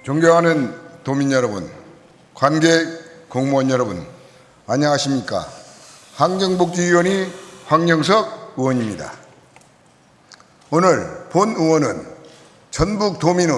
존경하는 도민 여러분, 관객, 공무원 여러분, 안녕하십니까? 환경복지위원회 황영석 의원입니다. 오늘 본 의원은 전북 도민의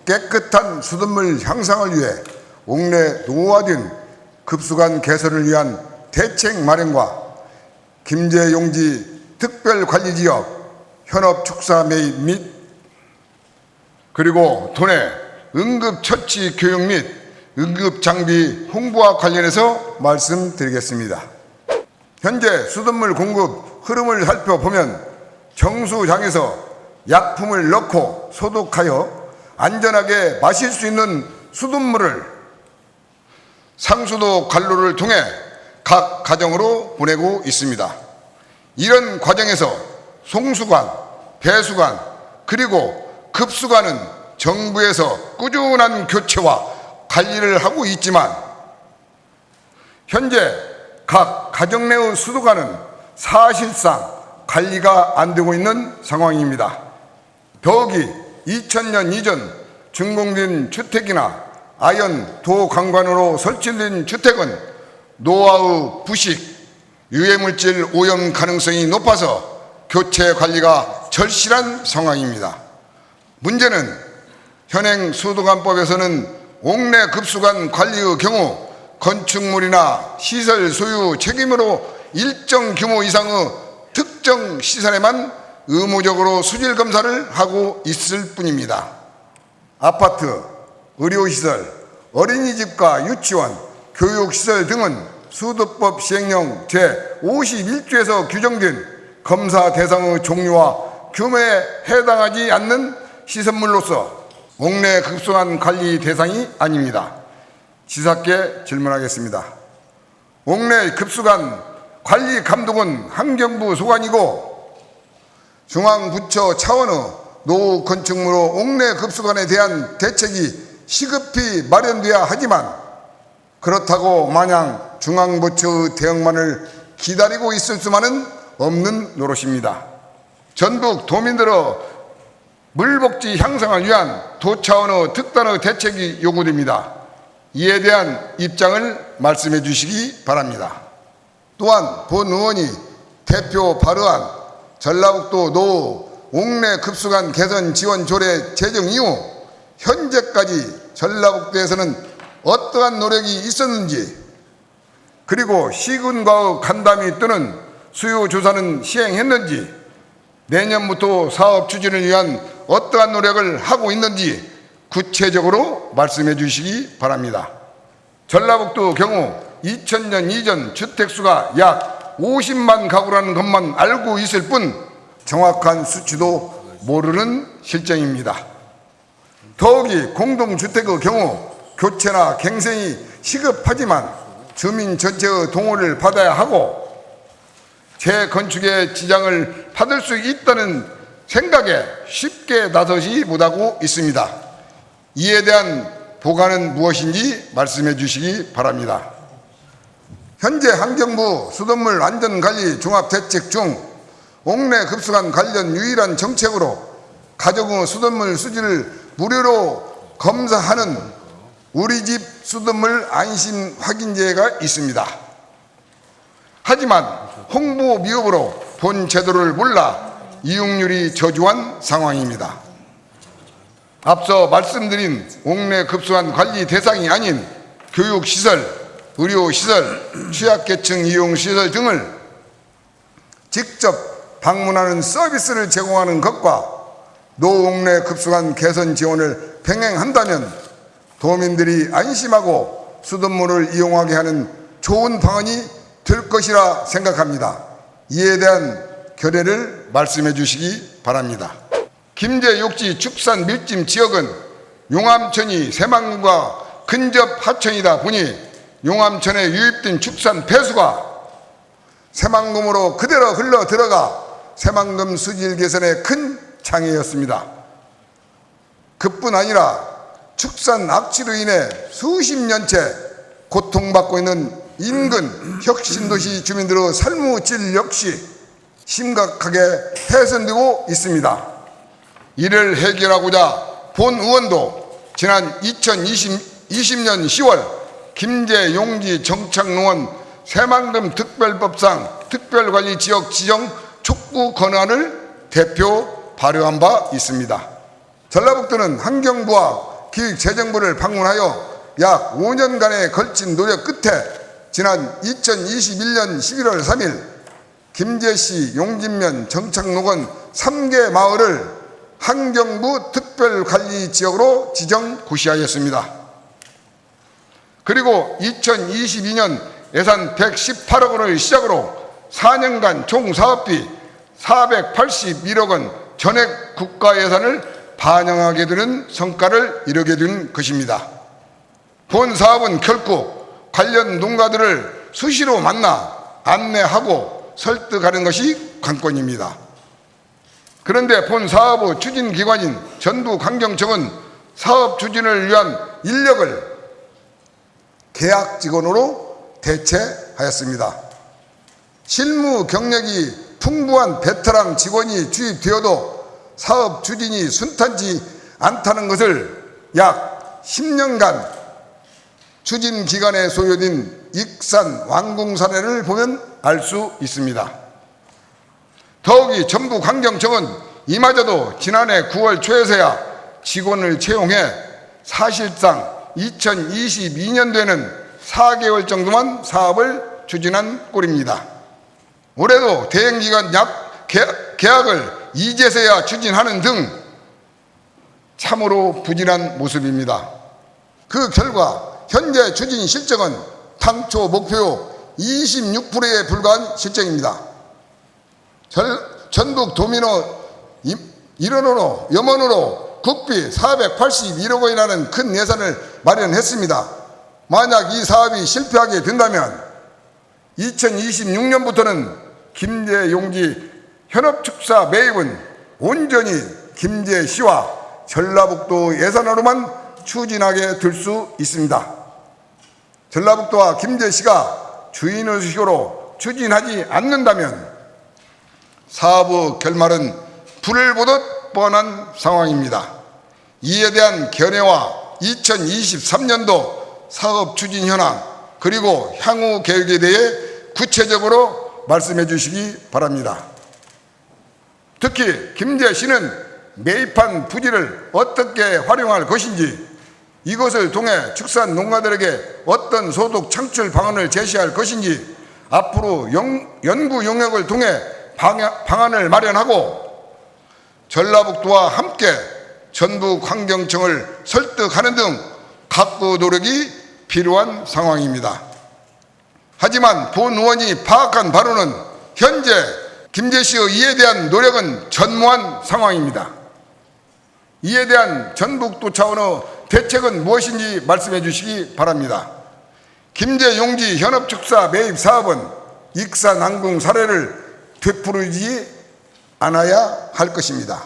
깨끗한 수돗물 향상을 위해 옥내 노후화된 급수관 개선을 위한 대책 마련과 김제용지 특별관리지역 현업축사 매입 및 그리고 도내 응급처치 교육 및 응급장비 홍보와 관련해서 말씀드리겠습니다. 현재 수돗물 공급 흐름을 살펴보면 정수장에서 약품을 넣고 소독하여 안전하게 마실 수 있는 수돗물을 상수도 관로를 통해 각 가정으로 보내고 있습니다. 이런 과정에서 송수관, 배수관, 그리고 급수관은 정부에서 꾸준한 교체와 관리를 하고 있지만 현재 각 가정 내의 수도관은 사실상 관리가 안 되고 있는 상황입니다. 더욱이 2000년 이전 준공된 주택이나 아연 도강관으로 설치된 주택은 노화의 부식, 유해물질 오염 가능성이 높아서 교체 관리가 절실한 상황입니다. 문제는 현행 수도관법에서는 옥내 급수관 관리의 경우 건축물이나 시설 소유 책임으로 일정 규모 이상의 특정 시설에만 의무적으로 수질 검사를 하고 있을 뿐입니다. 아파트, 의료시설, 어린이집과 유치원, 교육시설 등은 수도법 시행령 제51조에서 규정된 검사 대상의 종류와 규모에 해당하지 않는 시설물로서 옥내 급수관 관리 대상이 아닙니다. 지사께 질문하겠습니다. 옥내 급수관 관리 감독은 환경부 소관이고 중앙부처 차원의 노후 건축물의 옥내 급수관에 대한 대책이 시급히 마련돼야 하지만 그렇다고 마냥 중앙부처의 대응만을 기다리고 있을 수만은 없는 노릇입니다. 전북 도민들의 물복지 향상을 위한 도 차원의 특단의 대책이 요구됩니다. 이에 대한 입장을 말씀해 주시기 바랍니다. 또한 본 의원이 대표 발의한 전라북도 노후 옥내 급수관 개선 지원 조례 제정 이후 현재까지 전라북도에서는 어떠한 노력이 있었는지, 그리고 시군과의 간담이 또는 수요 조사는 시행했는지, 내년부터 사업 추진을 위한 어떠한 노력을 하고 있는지 구체적으로 말씀해 주시기 바랍니다. 전라북도 경우 2000년 이전 주택수가 약 50만 가구라는 것만 알고 있을 뿐 정확한 수치도 모르는 실정입니다. 더욱이 공동주택의 경우 교체나 갱생이 시급하지만 주민 전체의 동의를 받아야 하고 재건축에 지장을 받을 수 있다는 생각에 쉽게 나서지 못하고 있습니다. 이에 대한 보관은 무엇인지 말씀해 주시기 바랍니다. 현재 환경부 수돗물 안전관리 종합대책 중 옥내 급수관 관련 유일한 정책으로 가정의 수돗물 수질을 무료로 검사하는 우리 집 수돗물 안심 확인제가 있습니다. 하지만 홍보 미흡으로 본 제도를 몰라 이용률이 저조한 상황입니다. 앞서 말씀드린 옥내 급수관 관리 대상이 아닌 교육시설, 의료시설, 취약계층 이용시설 등을 직접 방문하는 서비스를 제공하는 것과 노옥내 급수관 개선 지원을 병행한다면 도민들이 안심하고 수돗물을 이용하게 하는 좋은 방안이 될 것이라 생각합니다. 이에 대한 결의를 말씀해 주시기 바랍니다. 김제 욕지 축산 밀림 지역은 용암천이 새만금과 근접 하천이다 보니 용암천에 유입된 축산 폐수가 새만금으로 그대로 흘러 들어가 새만금 수질 개선에 큰 장애였습니다. 그뿐 아니라 축산 악취로 인해 수십 년째 고통받고 있는 인근 혁신도시 주민들의 삶의 질 역시 심각하게 훼손되고 있습니다. 이를 해결하고자 본 의원도 지난 2020년 10월 김제 용지 정착농원 새만금 특별법상 특별관리지역 지정 촉구 건안을 대표 발의한 바 있습니다. 전라북도는 환경부와 기획재정부를 방문하여 약 5년간의 걸친 노력 끝에 지난 2021년 11월 3일 김제시 용진면 정착농원 3개 마을을 환경부 특별관리지역으로 지정 고시하였습니다. 그리고 2022년 예산 118억 원을 시작으로 4년간 총 사업비 481억 원 전액 국가 예산을 반영하게 되는 성과를 이루게 된 것입니다. 본 사업은 결코 관련 농가들을 수시로 만나 안내하고 설득하는 것이 관건입니다. 그런데 본 사업의 추진기관인 전북환경청은 사업 추진을 위한 인력을 계약 직원으로 대체하였습니다. 실무 경력이 풍부한 베테랑 직원이 주입되어도 사업 추진이 순탄치 않다는 것을 약 10년간 추진 기간에 소요된 익산 완공 사례를 보면 알 수 있습니다. 더욱이 전북환경청은 이마저도 지난해 9월 초에서야 직원을 채용해 사실상 2022년도에는 4개월 정도만 사업을 추진한 꼴입니다. 올해도 대행기관 계약을 이제서야 추진하는 등 참으로 부진한 모습입니다. 그 결과 현재 추진 실적은 당초 목표 26%에 불과한 실적입니다. 전북 도민호 일원으로 염원으로 국비 481억 원이라는 큰 예산을 마련했습니다. 만약 이 사업이 실패하게 된다면 2026년부터는 김제 용지 현업축사 매입은 온전히 김제시와 전라북도 예산으로만 추진하게 될 수 있습니다. 전라북도와 김제시가 주인의식으로 추진하지 않는다면 사업의 결말은 불을 보듯 뻔한 상황입니다. 이에 대한 견해와 2023년도 사업 추진 현황 그리고 향후 계획에 대해 구체적으로 말씀해 주시기 바랍니다. 특히 김제시는 매입한 부지를 어떻게 활용할 것인지, 이것을 통해 축산 농가들에게 어떤 소득 창출 방안을 제시할 것인지 앞으로 연구 용역을 통해 방안을 마련하고 전라북도와 함께 전북환경청을 설득하는 등 각고 노력이 필요한 상황입니다. 하지만 본 의원이 파악한 바로는 현재 김제시의 이에 대한 노력은 전무한 상황입니다. 이에 대한 전북도 차원의 대책은 무엇인지 말씀해 주시기 바랍니다. 김제 용지 현업축사 매입 사업은 익산 완공 사례를 되풀이지 않아야 할 것입니다.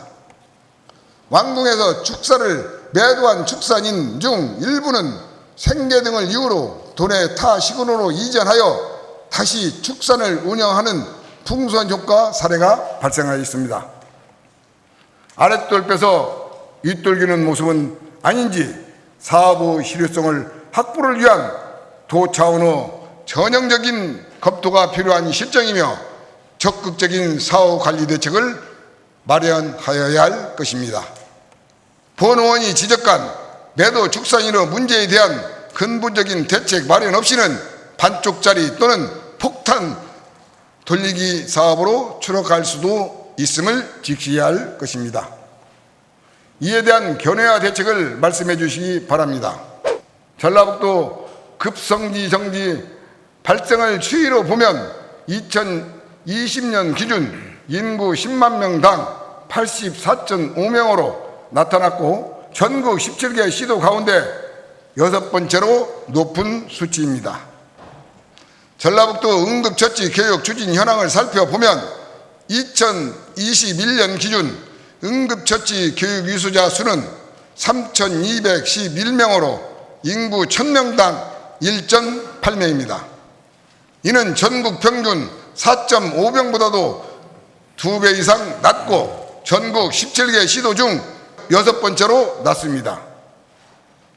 완공해서 축사를 매도한 축산인 중 일부는 생계 등을 이유로 도내 타 시군으로 이전하여 다시 축산을 운영하는 풍선 효과 사례가 발생하였습니다. 아랫돌 빼서 윗돌기는 모습은 아닌지 사업의 실효성을 확보를 위한 도 차원의 전형적인 검토가 필요한 실정이며 적극적인 사후 관리 대책을 마련하여야 할 것입니다. 본 의원이 지적한 매도 축산인의 문제에 대한 근본적인 대책 마련 없이는 반쪽짜리 또는 폭탄 돌리기 사업으로 추락할 수도 있음을 직시해야 할 것입니다. 이에 대한 견해와 대책을 말씀해 주시기 바랍니다. 전라북도 급성지 정지 발생을 추이로 보면 2020년 기준 인구 10만 명당 84.5명으로 나타났고 전국 17개 시도 가운데 6번째로 높은 수치입니다. 전라북도 응급처치 교육 추진 현황을 살펴보면 2021년 기준 응급처치 교육 유수자 수는 3,211명으로 인구 1,000명당 1.8명입니다. 이는 전국 평균 4.5명보다도 2배 이상 낮고 전국 17개 시도 중 6번째로 낮습니다.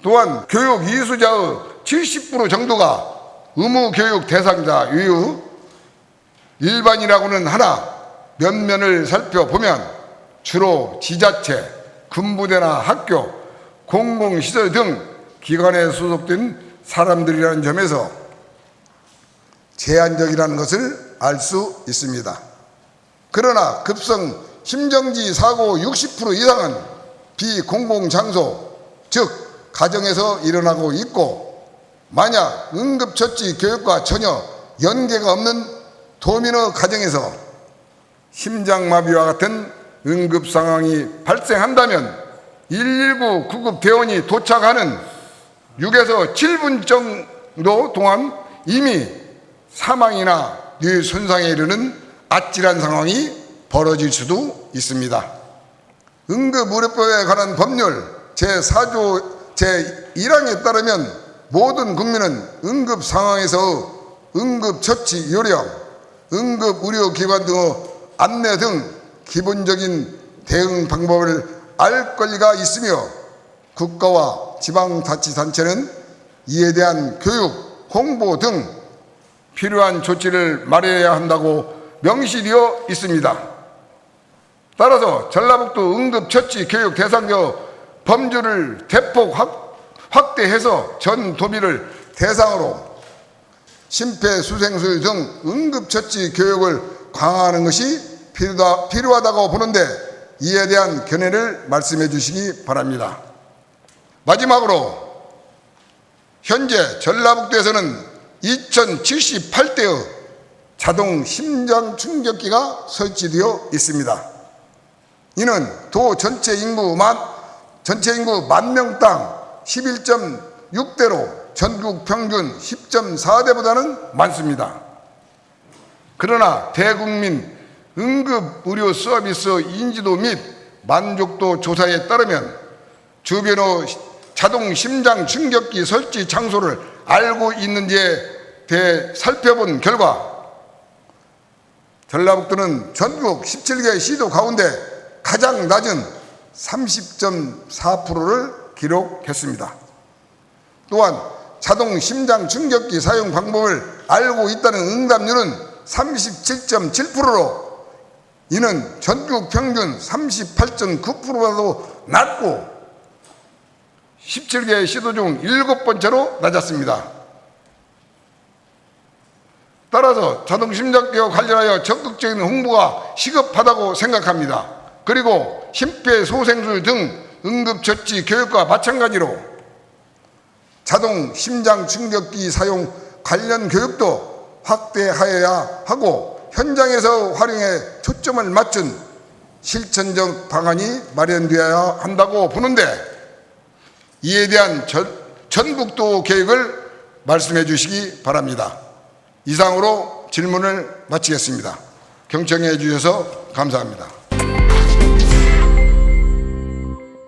또한 교육 이수자의 70% 정도가 의무교육 대상자 이후 일반이라고는 하나 면면을 살펴보면 주로 지자체, 군부대나 학교, 공공시설 등 기관에 소속된 사람들이라는 점에서 제한적이라는 것을 알 수 있습니다. 그러나 급성 심정지 사고 60% 이상은 비공공장소, 즉 가정에서 일어나고 있고, 만약 응급처치 교육과 전혀 연계가 없는 도민의 가정에서 심장마비와 같은 응급 상황이 발생한다면 119 구급 대원이 도착하는 6에서 7분 정도 동안 이미 사망이나 뇌 손상에 이르는 아찔한 상황이 벌어질 수도 있습니다. 응급의료법에 관한 법률 제4조 제1항에 따르면 모든 국민은 응급 상황에서 응급처치 요령, 응급의료기관 등의 안내 등 기본적인 대응 방법을 알 권리가 있으며 국가와 지방자치단체는 이에 대한 교육, 홍보 등 필요한 조치를 마련해야 한다고 명시되어 있습니다. 따라서 전라북도 응급처치 교육 대상자 범주를 대폭 확대해서 전 도민을 대상으로 심폐소생술 등 응급처치 교육을 강화하는 것이 필요하다고 보는데 이에 대한 견해를 말씀해 주시기 바랍니다. 마지막으로 현재 전라북도에서는 2078대의 자동 심장 충격기가 설치되어 있습니다. 이는 도 전체 인구 만 명당 11.6대로 전국 평균 10.4대보다는 많습니다. 그러나 대국민 응급의료 서비스 인지도 및 만족도 조사에 따르면 주변의 자동 심장 충격기 설치 장소를 알고 있는지에 대해 살펴본 결과 전라북도는 전국 17개 시도 가운데 가장 낮은 30.4%를 기록했습니다. 또한 자동 심장 충격기 사용 방법을 알고 있다는 응답률은 37.7%로 이는 전국 평균 38.9%보다도 낮고 17개 시도 중 7번째로 낮았습니다. 따라서 자동심장기와 관련하여 적극적인 홍보가 시급하다고 생각합니다. 그리고 심폐소생술 등 응급처치 교육과 마찬가지로 자동심장충격기 사용 관련 교육도 확대하여야 하고 현장에서 활용에 초점을 맞춘 실천적 방안이 마련되어야 한다고 보는데 이에 대한 전북도 계획을 말씀해 주시기 바랍니다. 이상으로 질문을 마치겠습니다. 경청해 주셔서 감사합니다.